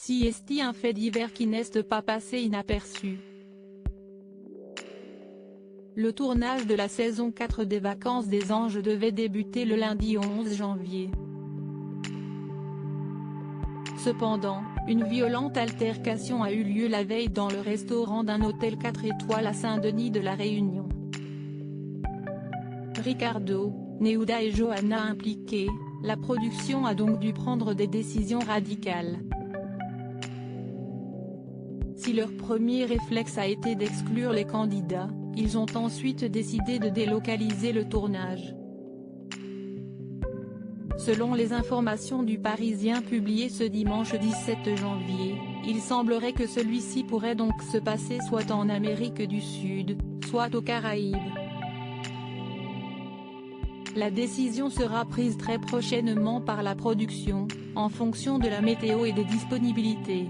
Si est un fait divers qui n'est pas passé inaperçu. Le tournage de la saison 4 des Vacances des Anges devait débuter le lundi 11 janvier. Cependant, une violente altercation a eu lieu la veille dans le restaurant d'un hôtel 4 étoiles à Saint-Denis de la Réunion. Ricardo, Nehuda et Johanna impliqués, la production a donc dû prendre des décisions radicales. Si leur premier réflexe a été d'exclure les candidats, ils ont ensuite décidé de délocaliser le tournage. Selon les informations du Parisien publiées ce dimanche 17 janvier, il semblerait que celui-ci pourrait donc se passer soit en Amérique du Sud, soit aux Caraïbes. La décision sera prise très prochainement par la production, en fonction de la météo et des disponibilités.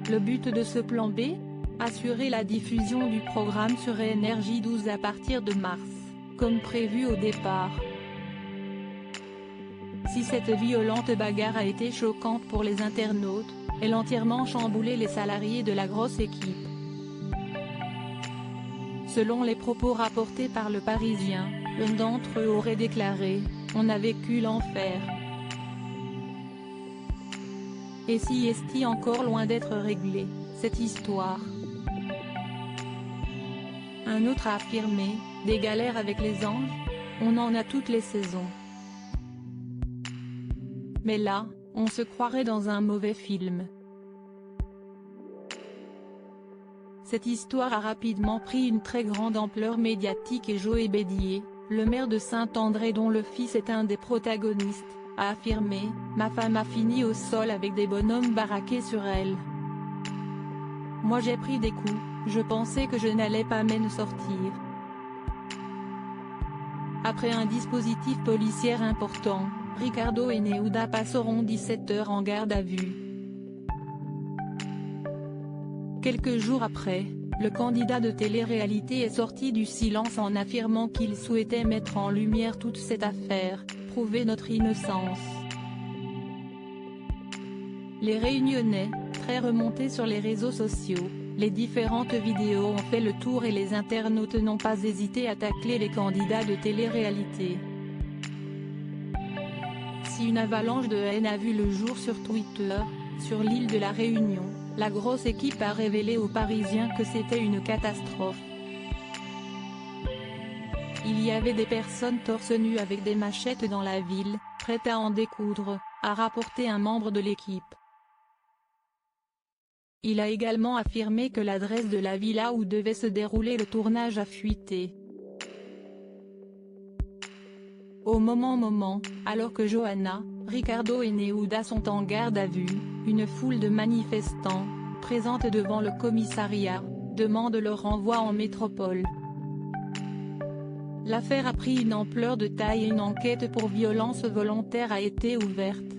Le but de ce plan B ? Assurer la diffusion du programme sur Énergie 12 à partir de mars, comme prévu au départ. Si cette violente bagarre a été choquante pour les internautes, elle a entièrement chamboulé les salariés de la grosse équipe. Selon les propos rapportés par le Parisien, l'un d'entre eux aurait déclaré « On a vécu l'enfer ». Et si est encore loin d'être réglée, cette histoire. Un autre a affirmé « Des galères avec les anges ? On en a toutes les saisons. Mais là, on se croirait dans un mauvais film ». Cette histoire a rapidement pris une très grande ampleur médiatique et Joe Bédier, le maire de Saint-André dont le fils est un des protagonistes, a affirmé « Ma femme a fini au sol avec des bonhommes baraqués sur elle. Moi j'ai pris des coups, je pensais que je n'allais pas m'en sortir. » Après un dispositif policier important, Ricardo et Nehuda passeront 17 heures en garde à vue. Quelques jours après, le candidat de télé-réalité est sorti du silence en affirmant qu'il souhaitait mettre en lumière toute cette affaire, prouver notre innocence. Les Réunionnais, très remontés sur les réseaux sociaux, les différentes vidéos ont fait le tour et les internautes n'ont pas hésité à tacler les candidats de télé-réalité. Si une avalanche de haine a vu le jour sur Twitter, sur l'île de la Réunion, la grosse équipe a révélé aux Parisiens que c'était une catastrophe. Il y avait des personnes torse nu avec des machettes dans la ville, prêtes à en découdre, a rapporté un membre de l'équipe. Il a également affirmé que l'adresse de la villa où devait se dérouler le tournage a fuité. Au moment, alors que Johanna, Ricardo et Nehuda sont en garde à vue, une foule de manifestants, présente devant le commissariat, demande leur renvoi en métropole. L'affaire a pris une ampleur de taille et une enquête pour violence volontaire a été ouverte.